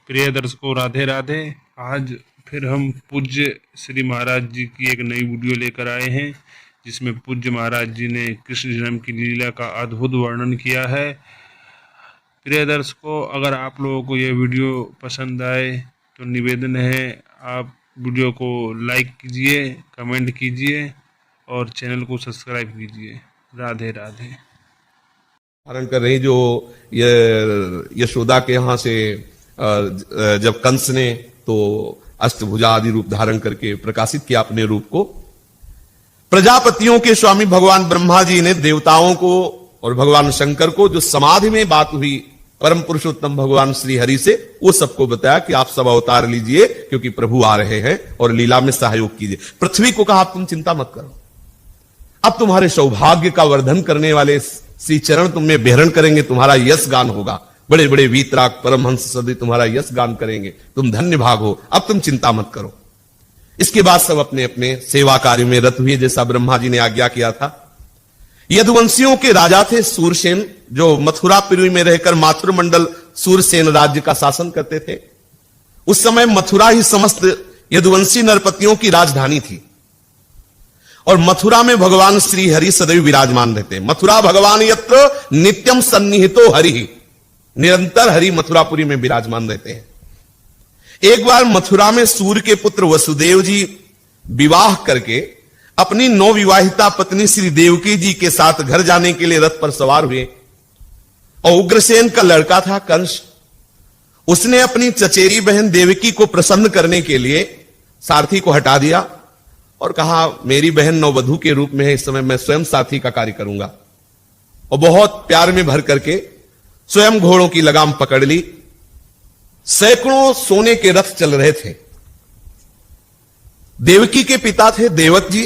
प्रिय दर्शकों, राधे राधे। आज फिर हम पूज्य श्री महाराज जी की एक नई वीडियो लेकर आए हैं, जिसमें पूज्य महाराज जी ने कृष्ण जन्म की लीला का अद्भुत वर्णन किया है। प्रिय दर्शकों, अगर आप लोगों को यह वीडियो पसंद आए तो निवेदन है, आप वीडियो को लाइक कीजिए, कमेंट कीजिए और चैनल को सब्सक्राइब कीजिए। राधे राधे। धारण कर रही जो यशोदा के यहां से जब कंस ने तो अष्टभुजा आदि रूप धारण करके प्रकाशित किया अपने रूप को, प्रजापतियों के स्वामी भगवान ब्रह्मा जी ने देवताओं को और भगवान शंकर को जो समाधि में बात हुई परम पुरुषोत्तम भगवान श्री हरि से, वो सबको बताया कि आप सब अवतार लीजिए क्योंकि प्रभु आ रहे हैं और लीला में सहयोग कीजिए। पृथ्वी को कहा तुम चिंता मत करो, अब तुम्हारे सौभाग्य का वर्धन करने वाले श्री चरण तुम में बेहरण करेंगे, तुम्हारा यश गान होगा, बड़े बड़े वीतराग परमहंस सदी तुम्हारा यश गान करेंगे, तुम धन्य भाग हो, अब तुम चिंता मत करो। इसके बाद सब अपने अपने सेवा कार्य में रत हुए, जैसा ब्रह्मा जी ने आज्ञा किया था। यदुवंशियों के राजा थे सूरसेन, जो मथुरापुरी में रहकर माथुर मंडल सूरसेन राज्य का शासन करते थे। उस समय मथुरा ही समस्त यदुवंशी नरपतियों की राजधानी थी और मथुरा में भगवान श्री हरि सदैव विराजमान रहते। मथुरा भगवान यत्र नित्यम सन्निहितो हरि, निरंतर हरि मथुरापुरी में विराजमान रहते हैं। एक बार मथुरा में सूर्य के पुत्र वसुदेव जी विवाह करके अपनी नवविवाहिता पत्नी श्री देवकी जी के साथ घर जाने के लिए रथ पर सवार हुए और उग्रसेन का लड़का था कंस, उसने अपनी चचेरी बहन देवकी को प्रसन्न करने के लिए सारथी को हटा दिया और कहा मेरी बहन नववधू के रूप में है, इस समय मैं स्वयं साथी का कार्य करूंगा। और बहुत प्यार में भर करके स्वयं घोड़ों की लगाम पकड़ ली। सैकड़ों सोने के रथ चल रहे थे। देवकी के पिता थे देवक जी,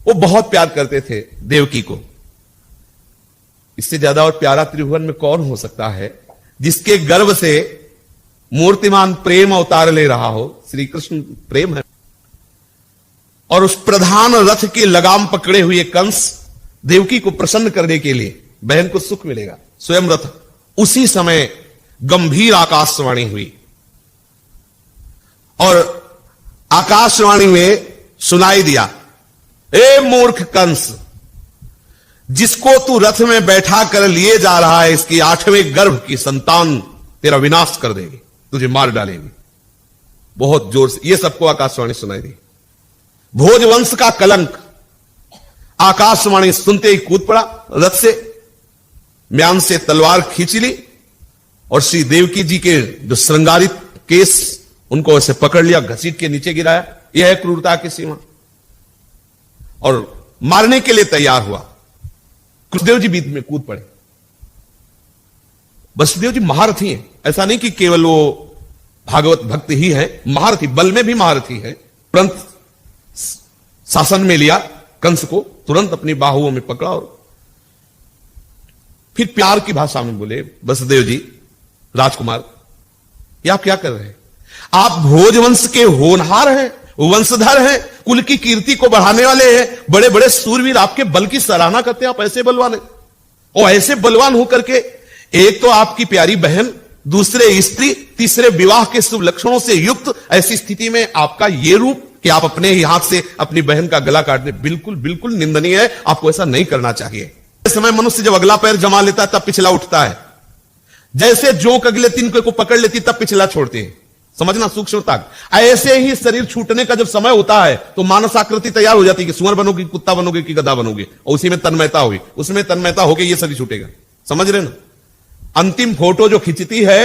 वो बहुत प्यार करते थे देवकी को। इससे ज्यादा और प्यारा त्रिभुवन में कौन हो सकता है जिसके गर्भ से मूर्तिमान प्रेम अवतार ले रहा हो। श्री कृष्ण प्रेम है। और उस प्रधान रथ की लगाम पकड़े हुए कंस देवकी को प्रसन्न करने के लिए, बहन को सुख मिलेगा, स्वयं रथ। उसी समय गंभीर आकाशवाणी हुई और आकाशवाणी में सुनाई दिया, ए मूर्ख कंस, जिसको तू रथ में बैठा कर लिए जा रहा है, इसकी 8वें गर्भ की संतान तेरा विनाश कर देगी, तुझे मार डालेगी। बहुत जोर से यह सबको आकाशवाणी सुनाई दी। भोजवंश का कलंक। आकाशवाणी सुनते ही कूद पड़ा रथ से, म्यान से तलवार खींच ली और श्री देवकी जी के जो श्रृंगारित केस, उनको ऐसे पकड़ लिया, घसीट के नीचे गिराया। यह है क्रूरता की सीमा। और मारने के लिए तैयार हुआ। वसुदेव जी बीच में कूद पड़े। वसुदेव जी महारथी हैं, ऐसा नहीं कि केवल वो भागवत भक्त ही है, महारथी, बल में भी महारथी है। तुरंत शासन में लिया कंस को, तुरंत अपनी बाहुओं में पकड़ा और फिर प्यार की भाषा में बोले, वसुदेव जी राजकुमार, ये आप क्या कर रहे हैं? आप भोजवंश के होनहार हैं, वंशधर हैं, कुल की कीर्ति को बढ़ाने वाले हैं, बड़े बड़े सूरवीर आपके बल की सराहना करते हैं। आप ऐसे बलवान हैं और ऐसे बलवान होकर के एक तो आपकी प्यारी बहन, दूसरे स्त्री, तीसरे विवाह के शुभ लक्षणों से युक्त ऐसी स्थिति में आपका यह रूप कि आप अपने ही हाथ से अपनी बहन का गला काट दे, बिल्कुल बिल्कुल निंदनीय है। आपको ऐसा नहीं करना चाहिए। इस समय मनुष्य जब अगला पैर जमा लेता है तब पिछला उठता है। जैसे जोंक अगले तिनके को पकड़ लेती तब पिछला छोड़ते हैं। समझना सूक्ष्मता। ऐसे ही शरीर छूटने का जब समय होता है तो मानस आकृति तैयार हो जाती है कि सुअर बनोगे, कुत्ता बनोगे कि गधा बनोगे, और उसी में तन्मयता हुई, उसमें तन्मयता होकर यह शरीर छूटेगा। समझ रहे ना? अंतिम फोटो जो खिंचती है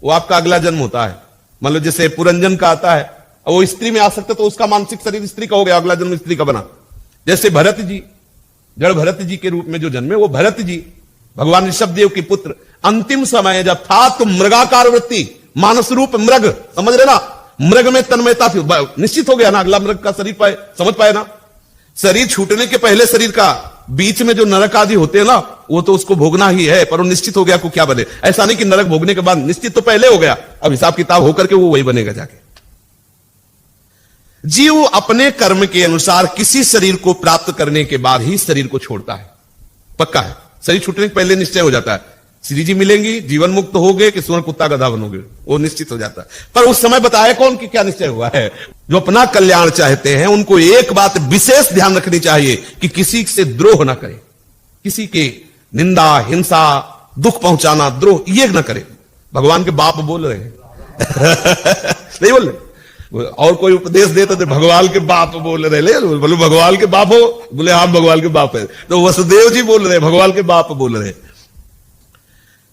वो आपका अगला जन्म होता है। मान लो जैसे पुरंजन का आता है, वो स्त्री में आ सकता तो उसका मानसिक शरीर स्त्री का हो गया, अगला जन्म स्त्री का बना। जैसे भरत जी, जड़ भरत जी के रूप में जो जन्मे, वो भरत जी भगवान ऋषभदेव के पुत्र। अंतिम समय जब था तो मृगाकार वृत्ति, मानस रूप मृग, समझ रहे ना? मृग में तन्मयता थी, निश्चित हो गया ना अगला मृग का शरीर पाए। समझ पाए ना? शरीर छूटने के पहले शरीर का बीच में जो नरक आदि होते हैं ना, वो तो उसको भोगना ही है, पर वो निश्चित हो गया को क्या बने। ऐसा नहीं कि नरक भोगने के बाद, निश्चित तो पहले हो गया, अब हिसाब किताब होकर के वो वही बनेगा जाके। जीव अपने कर्म के अनुसार किसी शरीर को प्राप्त करने के बाद ही शरीर को छोड़ता है, पक्का है। शरीर छूटने के पहले निश्चय हो जाता है श्री जी मिलेंगी, जीवन मुक्त होगे कि स्वर्ण कुत्ता गधा बनोगे, वो निश्चित हो जाता है। पर उस समय बताया कौन कि क्या निश्चय हुआ है? जो अपना कल्याण चाहते हैं उनको एक बात विशेष ध्यान रखनी चाहिए कि किसी से द्रोह ना करें, किसी के निंदा, हिंसा, दुख पहुंचाना, द्रोह ये ना करें। भगवान के बाप बोल रहे हैं नहीं बोल रहे, और कोई उपदेश देते थे भगवान के बाप बोल रहे, ले बोलो भगवान के बाप हो, बोले हाँ भगवान के बाप है, तो वसुदेव जी बोल रहे भगवान के बाप बोल रहे।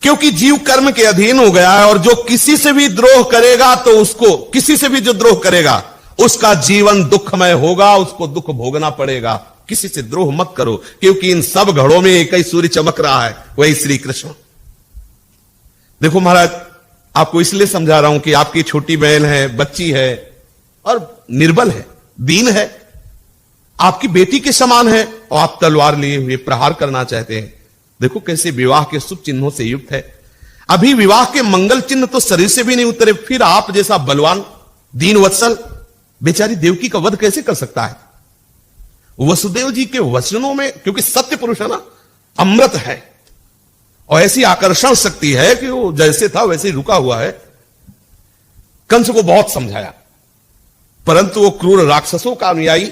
क्योंकि जीव कर्म के अधीन हो गया है, और जो किसी से भी द्रोह करेगा तो उसको, किसी से भी जो द्रोह करेगा उसका जीवन दुखमय होगा, उसको दुख भोगना पड़ेगा। किसी से द्रोह मत करो, क्योंकि इन सब घड़ों में एक ही सूर्य चमक रहा है, वही श्री कृष्ण। देखो महाराज, आपको इसलिए समझा रहा हूं कि आपकी छोटी बहन है, बच्ची है और निर्बल है, दीन है, आपकी बेटी के समान है, और आप तलवार लिए हुए प्रहार करना चाहते हैं। देखो कैसे विवाह के शुभ चिन्हों से युक्त है। अभी विवाह के मंगल चिन्ह तो शरीर से भी नहीं उतरे, फिर आप जैसा बलवान, दीन वत्सल बेचारी देवकी का वध कैसे कर सकता है? वसुदेव जी के वचनों में, क्योंकि सत्य पुरुष है ना, अमृत है, और ऐसी आकर्षण शक्ति है कि वो जैसे था वैसे ही रुका हुआ है। कंस को बहुत समझाया, परंतु वो क्रूर राक्षसों का अनुयायी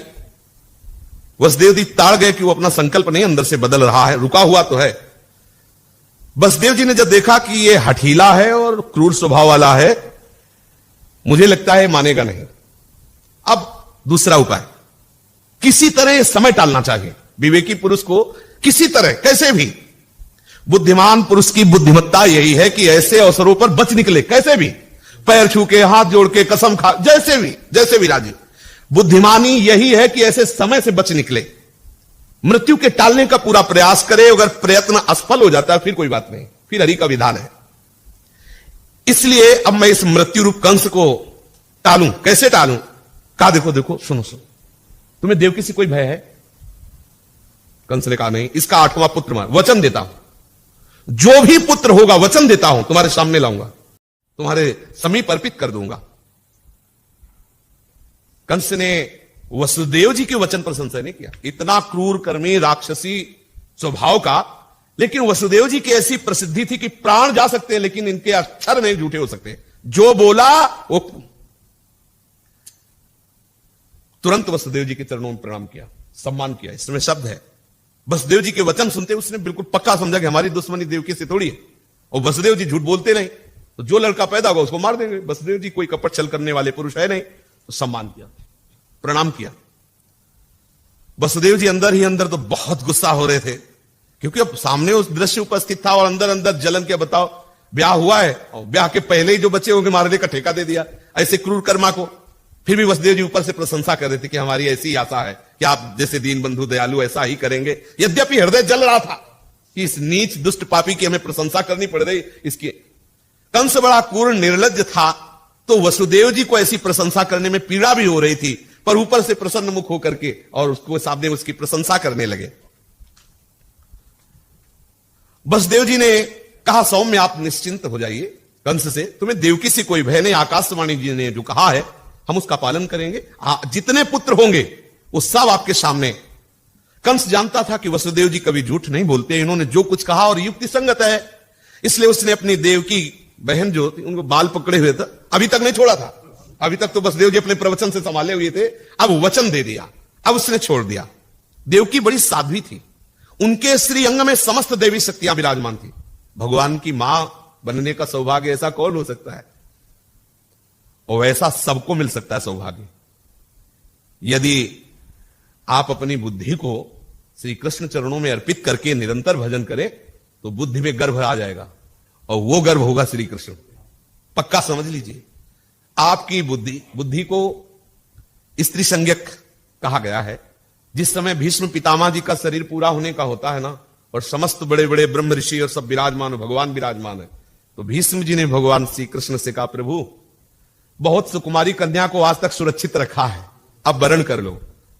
वसुदेव जी ताड़ गए कि वो अपना संकल्प नहीं अंदर से बदल रहा है, रुका हुआ तो है। वसुदेव जी ने जब देखा कि ये हठीला है और क्रूर स्वभाव वाला है, मुझे लगता है मानेगा नहीं। अब दूसरा उपाय, किसी तरह समय टालना चाहिए। विवेकी पुरुष को किसी तरह, कैसे भी, बुद्धिमान पुरुष की बुद्धिमत्ता यही है कि ऐसे अवसरों पर बच निकले, कैसे भी, पैर छू के, हाथ जोड़ के, कसम खा, जैसे भी राजी। बुद्धिमानी यही है कि ऐसे समय से बच निकले, मृत्यु के टालने का पूरा प्रयास करे। अगर प्रयत्न असफल हो जाता है फिर कोई बात नहीं, फिर हरि का विधान है। इसलिए अब मैं इस मृत्यु रूप कंस को टालूं, कैसे टालूं? कहा देखो देखो, सुनो सुनो, तुम्हें देवकी से कोई भय है? कंस ने कहा नहीं, इसका 8वां पुत्र मैं वचन देता हूं, जो भी पुत्र होगा वचन देता हूं तुम्हारे सामने लाऊंगा, तुम्हारे समीप अर्पित कर दूंगा। कंस ने वसुदेव जी के वचन पर संशय नहीं किया, इतना क्रूर कर्मी राक्षसी स्वभाव का, लेकिन वसुदेव जी की ऐसी प्रसिद्धि थी कि प्राण जा सकते हैं लेकिन इनके अक्षर नहीं झूठे हो सकते। जो बोला वो तुरंत वसुदेव जी के चरणों में प्रणाम किया, सम्मान किया। इसमें शब्द है, वसुदेव जी के वचन सुनते उसने बिल्कुल पक्का समझा कि हमारी दुश्मनी देवकी से थोड़ी है, और वसुदेव जी झूठ बोलते नहीं, तो जो लड़का पैदा होगा उसको मार देंगे। वसुदेव जी कोई कपट छल करने वाले पुरुष है नहीं, तो सम्मान किया, प्रणाम किया। वसुदेव जी अंदर ही अंदर तो बहुत गुस्सा हो रहे थे, क्योंकि अब सामने उस दृश्य उपस्थित था और अंदर अंदर जलन के। बताओ, ब्याह हुआ है और ब्याह के पहले ही जो बच्चे होंगे मारने का ठेका दे दिया ऐसे क्रूर कर्मा को। फिर भी वसुदेव जी ऊपर से प्रशंसा कर रहे थे कि हमारी ऐसी आशा है कि आप जैसे दीन बंधु दयालु ऐसा ही करेंगे। यद्यपि हृदय जल रहा था कि इस नीच दुष्ट पापी की हमें प्रशंसा करनी पड़ रही इसकी। कंस बड़ा क्रूर निर्लज्ज था, तो वसुदेव जी को ऐसी प्रशंसा करने में पीड़ा भी हो रही थी, पर ऊपर से प्रसन्न मुख होकर के और उसको सामने उसकी प्रशंसा करने लगे। वसुदेव जी ने कहा, सौम्य आप निश्चिंत हो जाइए कंस से, तुम्हें देवकी से कोई भय नहीं। आकाशवाणी जी ने जो कहा है हम उसका पालन करेंगे, जितने पुत्र होंगे वो सब आपके सामने। कंस जानता था कि वसुदेव जी कभी झूठ नहीं बोलते, इन्होंने जो कुछ कहा और युक्ति संगत है, इसलिए उसने अपनी देवकी बहन जो थी उनको बाल पकड़े हुए था, अभी तक नहीं छोड़ा था। अभी तक तो वसुदेव जी अपने प्रवचन से संभाले हुए थे, अब वचन दे दिया, अब उसने छोड़ दिया। देवकी बड़ी साध्वी थी, उनके श्री अंग में समस्त देवी शक्तियां विराजमान थी। भगवान की मां बनने का सौभाग्य ऐसा कौन हो सकता है? और ऐसा सबको मिल सकता है सौभाग्य, यदि आप अपनी बुद्धि को श्री कृष्ण चरणों में अर्पित करके निरंतर भजन करें तो बुद्धि में गर्भ आ जाएगा, और वो गर्भ होगा श्री कृष्ण। पक्का समझ लीजिए, आपकी बुद्धि को स्त्री संज्ञक कहा गया है। जिस समय भीष्म पितामह जी का शरीर पूरा होने का होता है ना, और समस्त बड़े बड़े ब्रह्म ऋषि और सब विराजमान हो, भगवान विराजमान है, तो भीष्म जी ने भगवान श्री कृष्ण से कहा, प्रभु बहुत सुकुमारी कन्या को आज तक सुरक्षित रखा है, अब वरण कर लो।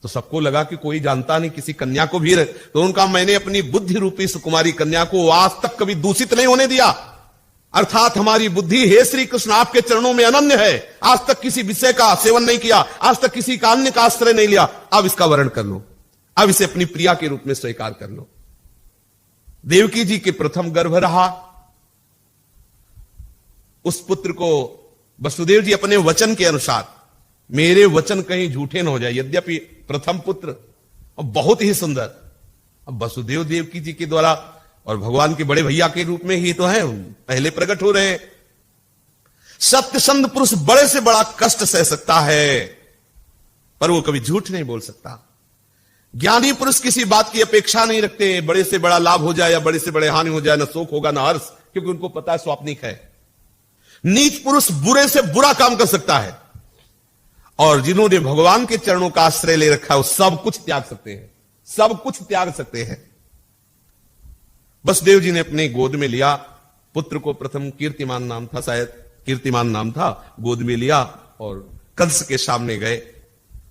तो सबको लगा कि कोई जानता नहीं किसी कन्या को भी, तो उनका मैंने अपनी बुद्धि रूपी सुकुमारी कन्या को आज तक कभी दूषित नहीं होने दिया। अर्थात हमारी बुद्धि, हे श्री कृष्ण, आपके चरणों में अनन्य है, आज तक किसी विषय का सेवन नहीं किया, आज तक किसी का अन्य का आश्रय नहीं लिया, अब इसका वरण कर लो, अब इसे अपनी प्रिया के रूप में स्वीकार कर लो। देवकी जी के प्रथम गर्भ रहा, उस पुत्र को वसुदेव जी अपने वचन के अनुसार, मेरे वचन कहीं झूठे न हो जाए, यद्यपि प्रथम पुत्र और बहुत ही सुंदर, अब वसुदेव देवकी जी के द्वारा और भगवान के बड़े भैया के रूप में ही तो है, पहले प्रकट हो रहे हैं। सत्यसंध पुरुष बड़े से बड़ा कष्ट सह सकता है, पर वो कभी झूठ नहीं बोल सकता। ज्ञानी पुरुष किसी बात की अपेक्षा नहीं रखते, बड़े से बड़ा लाभ हो जाए या बड़े से बड़े हानि हो जाए, ना शोक होगा ना हर्ष, क्योंकि उनको पता है स्वाप्निक है। नीच पुरुष बुरे से बुरा काम कर सकता है, और जिन्होंने भगवान के चरणों का आश्रय ले रखा है वो सब कुछ त्याग सकते हैं, सब कुछ त्याग सकते हैं। वसुदेव जी ने अपने गोद में लिया पुत्र को, प्रथम कीर्तिमान नाम था, शायद कीर्तिमान नाम था, गोद में लिया और कंस के सामने गए,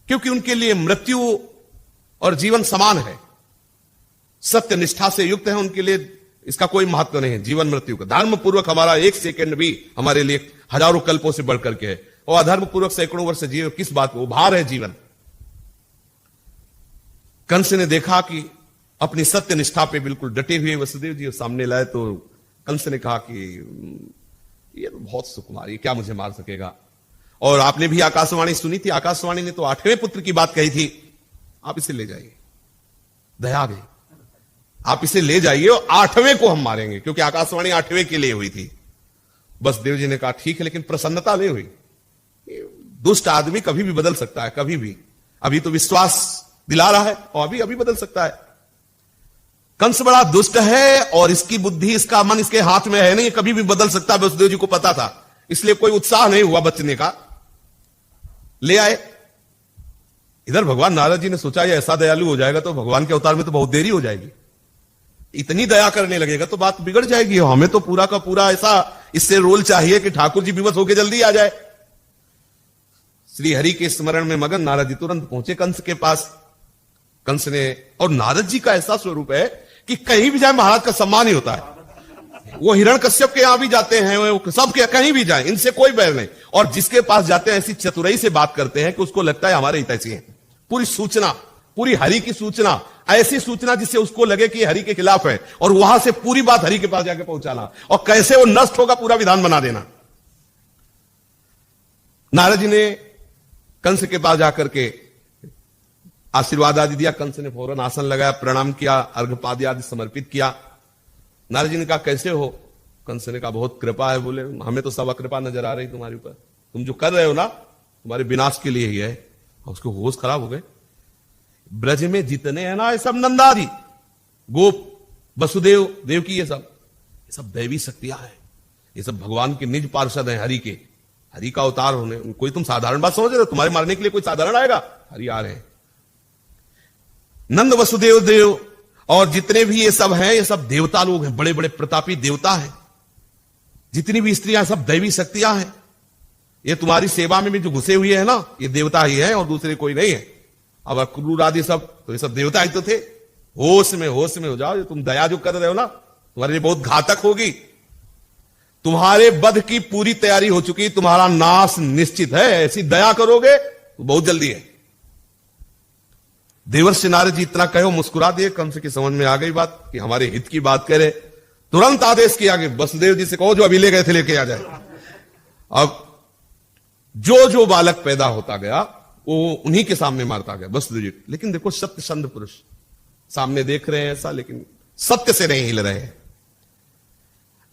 क्योंकि उनके लिए मृत्यु और जीवन समान है, सत्य निष्ठा से युक्त है, उनके लिए इसका कोई महत्व नहीं है जीवन मृत्यु का। धर्म पूर्वक हमारा एक सेकंड भी हमारे लिए हजारों कल्पों से बढ़कर के है, और अधर्म पूर्वक सैकड़ों वर्ष जीव किस बात को, भार है जीवन। कंस ने देखा कि अपनी सत्य निष्ठा पे बिल्कुल डटे हुए वसुदेव जी सामने लाए, तो कंस ने कहा कि ये तो बहुत सुकुमार, ये क्या मुझे मार सकेगा। और आपने भी आकाशवाणी सुनी थी, आकाशवाणी ने तो 8वें पुत्र की बात कही थी, आप इसे ले जाइए, दया आ गई, आप इसे ले जाइए और 8वें को हम मारेंगे, क्योंकि आकाशवाणी 8वें के लिए हुई थी। वसुदेव जी ने कहा ठीक है, लेकिन प्रसन्नता नहीं हुई। दुष्ट आदमी कभी भी बदल सकता है, कभी भी, अभी तो विश्वास दिला रहा है और अभी बदल सकता है। कंस बड़ा दुष्ट है और इसकी बुद्धि, इसका मन इसके हाथ में है नहीं, कभी भी बदल सकता है, वसुदेव जी को पता था, इसलिए कोई उत्साह नहीं हुआ बचने का, ले आए। इधर भगवान नारद जी ने सोचा ये ऐसा दयालु हो जाएगा तो भगवान के अवतार में तो बहुत देरी हो जाएगी, इतनी दया करने लगेगा तो बात बिगड़ जाएगी, हमें तो पूरा का पूरा ऐसा इससे रोल चाहिए कि ठाकुर जी विवश होकर जल्दी आ जाए। श्री हरि के स्मरण में मगन नारद जी तुरंत पहुंचे कंस के पास। कंस ने, और नारद जी का ऐसा स्वरूप है कि कहीं भी जाए महाराज का सम्मान ही होता है। वो हिरण्यकश्यप के यहां भी जाते हैं, वो सबके कहीं भी जाए, इनसे कोई बैर नहीं, और जिसके पास जाते हैं ऐसी चतुराई से बात करते हैं कि उसको लगता है हमारे हितैषी हैं। पूरी सूचना, पूरी हरि की सूचना, ऐसी सूचना जिससे उसको लगे कि हरि के खिलाफ है, और वहां से पूरी बात हरि के पास जाके पहुंचाना, और कैसे वो नष्ट होगा पूरा विधान बना देना। नारद जी ने कंस के पास जाकर के आशीर्वाद आदि दिया। कंस ने फौरन आसन लगाया, प्रणाम किया, अर्घ्यपाद्य आदि समर्पित किया। नारद जी ने कहा कैसे हो? कंस ने कहा बहुत कृपा है। बोले हमें तो सब कृपा नजर आ रही तुम्हारे ऊपर, तुम जो कर रहे हो ना तुम्हारे विनाश के लिए ही है। उसके होश खराब हो गए। ब्रज में जितने हैं ना ये सब नंदादि, गोप, वसुदेव, देवकी, ये सब दैवी शक्तियां हैं, ये सब भगवान के निज पार्षद हैं, हरि के, हरि का अवतार होने। कोई तुम साधारण बात समझ रहे हो? तुम्हारे मारने के लिए कोई साधारण आएगा? हरि आ रहे हैं। नंद वसुदेव देव और जितने भी ये सब हैं, ये सब देवता लोग हैं, बड़े बड़े प्रतापी देवता हैं। जितनी भी स्त्रियां सब दैवी शक्तियां हैं। ये तुम्हारी सेवा में भी जो घुसे हुए हैं ना, ये देवता ही है और दूसरे कोई नहीं है। अब क्रूर आदि सब, तो ये सब देवता ही तो थे। होश में हो जाओ। ये तुम दया जो कर रहे हो ना तुम्हारे लिए बहुत घातक होगी। तुम्हारे वध की पूरी तैयारी हो चुकी, तुम्हारा नाश निश्चित है। ऐसी दया करोगे तो बहुत जल्दी है। देवर्षि नारद जी इतना कहो, मुस्कुरा दिए। कंस की समझ में आ गई बात कि हमारे हित की बात करे। तुरंत आदेश किया कि वसुदेव जी से कहो जो अभी ले गए थे लेके आ जाए। अब जो जो बालक पैदा होता गया वो उन्हीं के सामने मारता गया वसुदेव जी। लेकिन देखो सत्य संध पुरुष सामने देख रहे हैं ऐसा, लेकिन सत्य से नहीं हिल रहे हैं।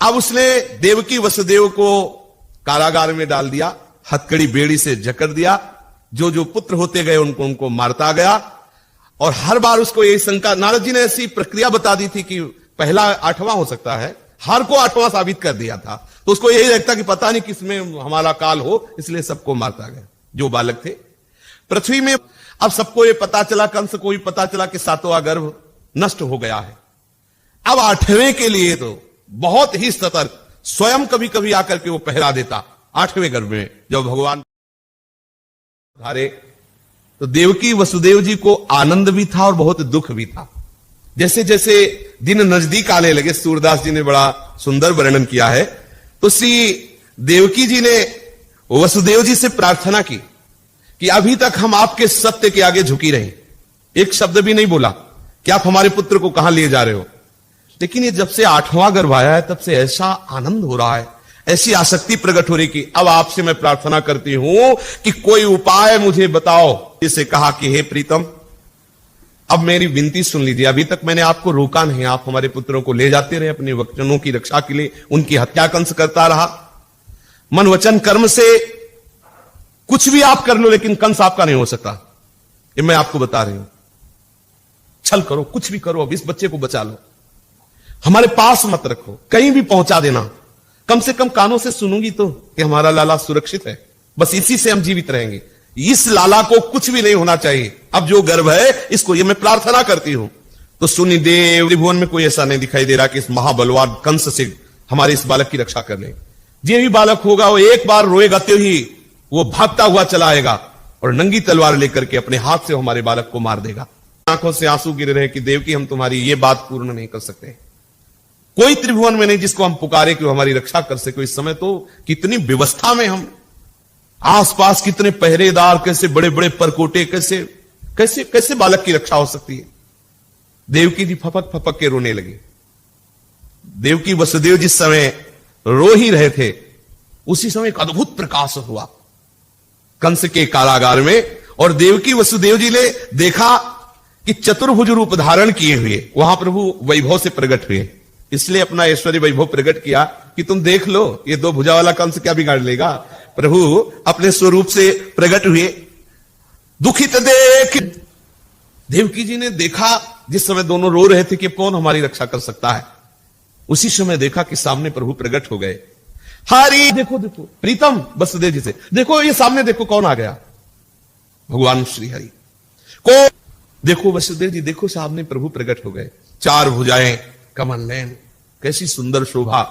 अब उसने देवकी वसुदेव को कारागार में डाल दिया, हथकड़ी बेड़ी से जकड़ दिया। जो जो पुत्र होते गए उनको मारता गया। और हर बार उसको यही शंका, नारद जी ने ऐसी प्रक्रिया बता दी थी कि पहला 8वां हो सकता है, हर को 8वां साबित कर दिया था। तो उसको यही लगता कि पता नहीं किसमें हमारा काल हो, इसलिए सबको मारता गया जो बालक थे पृथ्वी में। अब सबको ये पता चला, कंस को भी पता चला कि 7वां गर्भ नष्ट हो गया है। अब 8वें के लिए तो बहुत ही सतर्क, स्वयं कभी कभी आकर के वो पहरा देता 8वें गर्भ में जब भगवान हारे। तो देवकी वसुदेव जी को आनंद भी था और बहुत दुख भी था। जैसे जैसे दिन नजदीक आने लगे, सूरदास जी ने बड़ा सुंदर वर्णन किया है। तो श्री देवकी जी ने वसुदेव जी से प्रार्थना की कि अभी तक हम आपके सत्य के आगे झुकी रहे, एक शब्द भी नहीं बोला कि आप हमारे पुत्र को कहां लिए जा रहे हो। लेकिन ये जब से 8वां गर्भ आया है तब से ऐसा आनंद हो रहा है, ऐसी आसक्ति प्रकट हो रही कि अब आपसे मैं प्रार्थना करती हूं कि कोई उपाय मुझे बताओ। इसे कहा कि हे प्रीतम, अब मेरी विनती सुन लीजिए। अभी तक मैंने आपको रोका नहीं, आप हमारे पुत्रों को ले जाते रहे अपने वचनों की रक्षा के लिए, उनकी हत्या कंस करता रहा। मन वचन कर्म से कुछ भी आप कर लो, लेकिन कंस आपका नहीं हो सकता, ये मैं आपको बता रही हूं। छल करो, कुछ भी करो, अब इस बच्चे को बचा लो, हमारे पास मत रखो, कहीं भी पहुंचा देना, कम से कम कानों से सुनूंगी तो कि हमारा लाला सुरक्षित है, बस इसी से हम जीवित रहेंगे। इस लाला को कुछ भी नहीं होना चाहिए, अब जो गर्भ है इसको, ये मैं प्रार्थना करती हूं। तो सुनी देव त्रिभुवन में कोई ऐसा नहीं दिखाई दे रहा कि इस महाबलवान कंस से हमारे इस बालक की रक्षा कर ले। जो भी बालक होगा वो एक बार रोएगा तो ही वो भागता हुआ चला आएगा और नंगी तलवार लेकर के अपने हाथ से हमारे बालक को मार देगा। आंखों से आंसू गिर रहे कि देवकी, हम तुम्हारी ये बात पूर्ण नहीं कर सकते। कोई त्रिभुवन में नहीं जिसको हम पुकारे कि वो हमारी रक्षा कर सके। इस समय तो कितनी व्यवस्था में हम, आसपास कितने पहरेदार, कैसे बड़े बड़े परकोटे, कैसे कैसे कैसे बालक की रक्षा हो सकती है। देवकी जी फपक फपक के रोने लगे। देवकी वसुदेव जिस समय रो ही रहे थे, उसी समय एक अद्भुत प्रकाश हुआ कंस के कारागार में, और देवकी वसुदेव जी ने देखा कि चतुर्भुज रूप धारण किए हुए वहां प्रभु वैभव से प्रकट हुए। इसलिए अपना ऐश्वर्य वैभव प्रकट किया कि तुम देख लो, ये दो भुजा वाला कंस क्या बिगाड़ लेगा। प्रभु अपने स्वरूप से प्रकट हुए। दुखित देख देवकी जी ने देखा, जिस समय दोनों रो रहे थे कि कौन हमारी रक्षा कर सकता है, उसी समय देखा कि सामने प्रभु प्रकट हो गए। हरि, देखो देखो प्रीतम, वसुदेव जी से देखो, ये सामने देखो कौन आ गया, भगवान श्री हरि को देखो। वसुदेव जी देखो, सामने प्रभु प्रकट हो गए, चार भुजाएं, कमल नयन, कैसी सुंदर शोभा।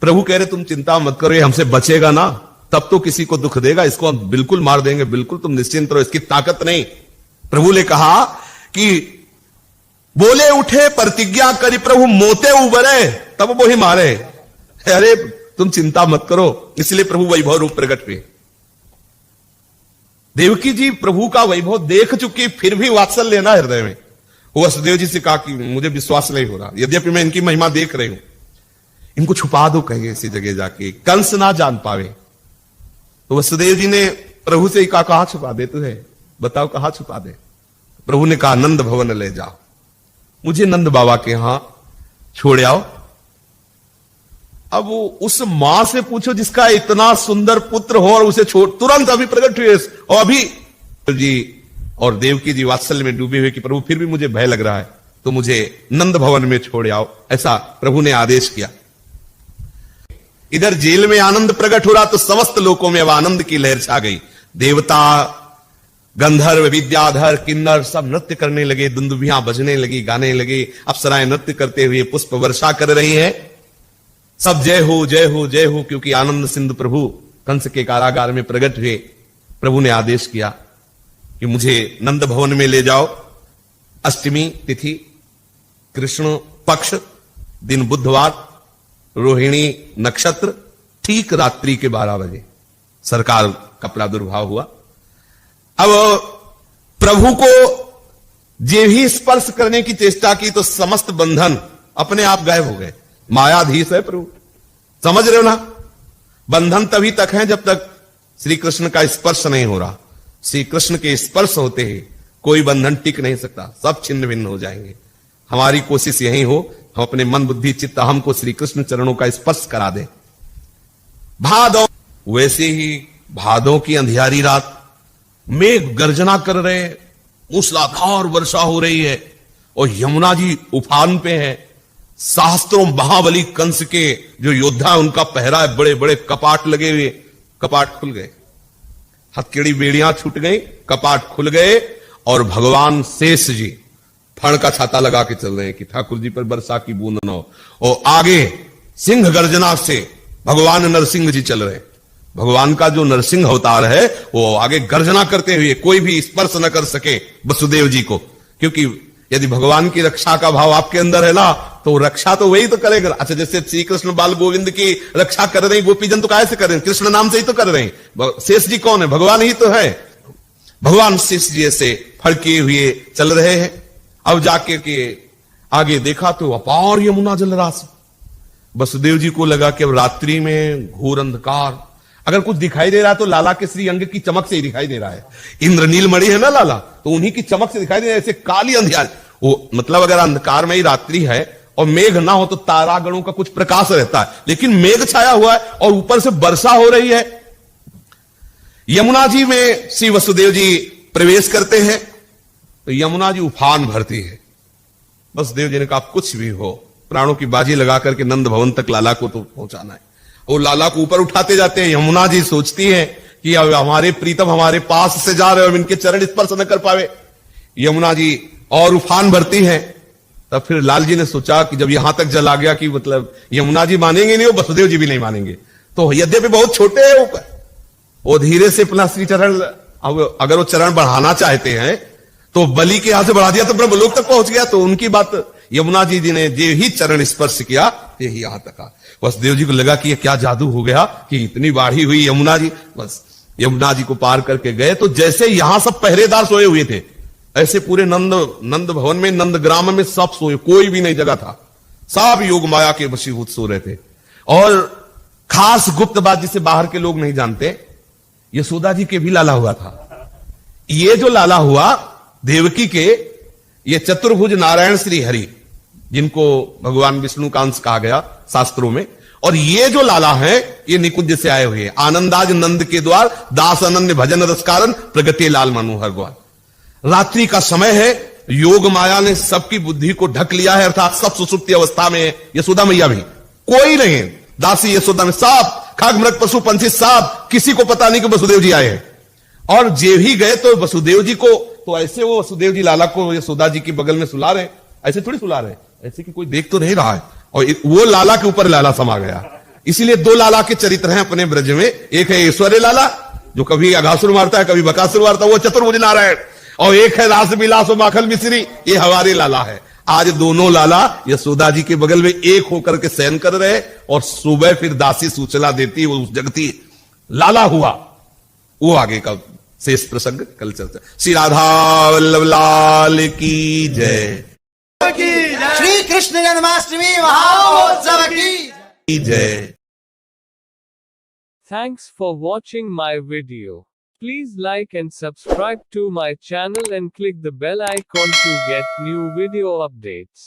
प्रभु कह रहे तुम चिंता मत करो, ये हमसे बचेगा ना, तब तो किसी को दुख देगा, इसको हम बिल्कुल मार देंगे, बिल्कुल तुम निश्चिंत रहो, इसकी ताकत नहीं। प्रभु ने कहा कि बोले उठे प्रतिज्ञा करी प्रभु मोते उबरे, तब वो ही मारे। अरे तुम चिंता मत करो, इसलिए प्रभु वैभव रूप प्रकट हुए। देवकी जी प्रभु का वैभव देख चुकी, फिर भी वात्सल्य लेना हृदय में। वसुदेव जी से कहा कि मुझे विश्वास नहीं हो रहा, यद्यपि मैं इनकी महिमा देख रही हूं, इनको छुपा दो कहीं ऐसी जगह जाके, कंस ना जान पावे। तो वसुदेव जी ने प्रभु से कहा कहां छुपा दे तुझे, बताओ कहां छुपा दे। प्रभु ने कहा नंद भवन ले जाओ, मुझे नंद बाबा के यहां छोड़ आओ। अब वो उस मां से पूछो जिसका इतना सुंदर पुत्र हो और उसे छोड़, तुरंत अभी प्रकट हुए, और अभी जी और देवकी जी वात्सल्य में डूबे हुए कि प्रभु फिर भी मुझे भय लग रहा है, तो मुझे नंद भवन में छोड़ आओ, ऐसा प्रभु ने आदेश किया। इधर जेल में आनंद प्रकट हो रहा तो समस्त लोकों में अब आनंद की लहर छा गई। देवता, गंधर्व, विद्याधर, किन्नर सब नृत्य करने लगे, दुंदुभियां बजने लगी, गाने लगे, अप्सराएं नृत्य करते हुए पुष्प वर्षा कर रही हैं। सब जय हो जय हो जय हो, क्योंकि आनंद सिंधु प्रभु कंस के कारागार में प्रकट हुए। प्रभु ने आदेश किया कि मुझे नंद भवन में ले जाओ। अष्टमी तिथि, कृष्ण पक्ष, दिन बुधवार, रोहिणी नक्षत्र, ठीक रात्रि के 12 बजे सरकार का प्रादुर्भाव हुआ। अब प्रभु को जे भी स्पर्श करने की चेष्टा की तो समस्त बंधन अपने आप गायब हो गए। मायाधीश है प्रभु, समझ रहे हो ना। बंधन तभी तक है जब तक श्री कृष्ण का स्पर्श नहीं हो रहा। श्री कृष्ण के स्पर्श होते ही कोई बंधन टिक नहीं सकता, सब छिन्न भिन्न हो जाएंगे। हमारी कोशिश यही हो, हम अपने मन बुद्धि चित्त अहम को श्री कृष्ण चरणों का स्पर्श करा दे। भादो, वैसे ही भादों की अंधियारी रात, मेघ गर्जना कर रहे हैं, मूसलाधार वर्षा हो रही है और यमुना जी उफान पे है। शास्त्रों महाबली कंस के जो योद्धा उनका पहरा है, बड़े बड़े कपाट लगे हुए, कपाट खुल गए, हथकड़ी बेड़ियां छूट गई, कपाट खुल गए और भगवान शेष जी फण का छाता लगा के चल रहे हैं कि ठाकुर जी पर वर्षा की बूंद न हो। और आगे सिंह गर्जना से भगवान नरसिंह जी चल रहे हैं। भगवान का जो नरसिंह अवतार है वो आगे गर्जना करते हुए, कोई भी स्पर्श न कर सके वसुदेव जी को, क्योंकि यदि भगवान की रक्षा का भाव आपके अंदर है ना, तो रक्षा तो वही तो करेगा। अच्छा, जैसे श्री कृष्ण बाल गोविंद की रक्षा कर रहे हैं, गोपीजन तो काहे से कर रहे हैं, कृष्ण नाम से ही तो कर रहे हैं। शेष जी कौन है, भगवान ही तो है। भगवान शेष जी ऐसे फड़के हुए चल रहे हैं। अब जाके के आगे देखा तो अपार यमुना जलराशि, वसुदेव जी को लगा कि अब रात्रि में घोर अंधकार, अगर कुछ दिखाई दे रहा है तो लाला के श्री अंग की चमक से ही दिखाई दे रहा है। इंद्रनील मणि है ना लाला, तो उन्हीं की चमक से दिखाई दे रहा है, ऐसे काली अंधियार। वो मतलब अगर अंधकार में ही रात्रि है और मेघ ना हो तो तारागणों का कुछ प्रकाश रहता है, लेकिन मेघ छाया हुआ है और ऊपर से वर्षा हो रही है। यमुना जी में श्री वसुदेव जी प्रवेश करते हैं तो यमुना जी उफान भरती है। वसुदेव जी ने कहा कुछ भी हो, प्राणों की बाजी लगा करके नंद भवन तक लाला को तो पहुंचाना है। वो लाला को ऊपर उठाते जाते हैं। यमुना जी सोचती है कि अब हमारे प्रीतम हमारे पास से जा रहे हो, इनके चरण स्पर्श न कर पावे। यमुना जी और उफान भरती है। तब फिर लाल जी ने सोचा कि जब यहां तक जल आ गया कि मतलब यमुना जी मानेंगे नहीं, वो वसुदेव जी भी नहीं मानेंगे, तो यद्यपि बहुत छोटे हैं वो धीरे से अपना श्री चरण, अब अगर वो चरण बढ़ाना चाहते हैं तो बलि के यहां से बढ़ा दिया तो ब्रह्मलोक तक पहुंच गया। तो उनकी बात यमुना जी ने जो ही चरण स्पर्श किया यही यहां तक आ। वसुदेव जी को लगा कि ये क्या जादू हो गया कि इतनी बाढ़ी हुई यमुना जी। बस यमुना जी को पार करके गए तो जैसे यहां सब पहरेदार सोए हुए थे, ऐसे पूरे नंद भवन में, नंद ग्राम में सब सोए, कोई भी नहीं जगह था, सब योग माया के वशीभूत सो रहे थे। और खास गुप्त बात जिसे बाहर के लोग नहीं जानते, यशोदा जी के भी लाला हुआ था। ये जो लाला हुआ देवकी के, ये चतुर्भुज नारायण श्री हरि, जिनको भगवान विष्णु का अंश कहा गया शास्त्रों में, और ये जो लाला है ये निकुंज से आए हुए हैं। आनंदाज नंद के द्वार, दास अनन्य भजन रस कारण, प्रगति लाल मनोहर ग्वाल। रात्रि का समय है, योग माया ने सबकी बुद्धि को ढक लिया है, अर्थात सब सुसुप्ति अवस्था में है। यशोदा मैया भी कोई नहीं है, दासी यशोदा में सब खग मृग पशु पंछी सब, किसी को पता नहीं कि वसुदेव जी आए हैं। और जे ही गए तो वसुदेव जी को, तो ऐसे वो वसुदेव जी लाला को यशोदा जी के बगल में सुला रहे, ऐसे थोड़ी सुला रहे, ऐसे कि कोई देख तो नहीं रहा है, और वो लाला के ऊपर लाला समा गया। इसीलिए दो लाला के चरित्र हैं अपने ब्रज में, एक है ऐश्वर्य लाला जो कभी अघासुर मारता है कभी बकासुर मारता है, वो चतुर्भुज नारायण, और एक है रास विलास माखन मिश्री, ये हमारे लाला है। आज दोनों लाला यशोदा जी के बगल में एक होकर के शयन कर रहे, और सुबह फिर दासी सूचना देती, वो जगती लाला हुआ। वो आगे का शेष प्रसंग कल चलता। श्री राधा वल्लभ लाल की जय। श्री कृष्ण जन्माष्टमी महामहोत्सव की जय। Thanks for watching my video. Please like and subscribe to my channel and click the bell icon to get new video updates.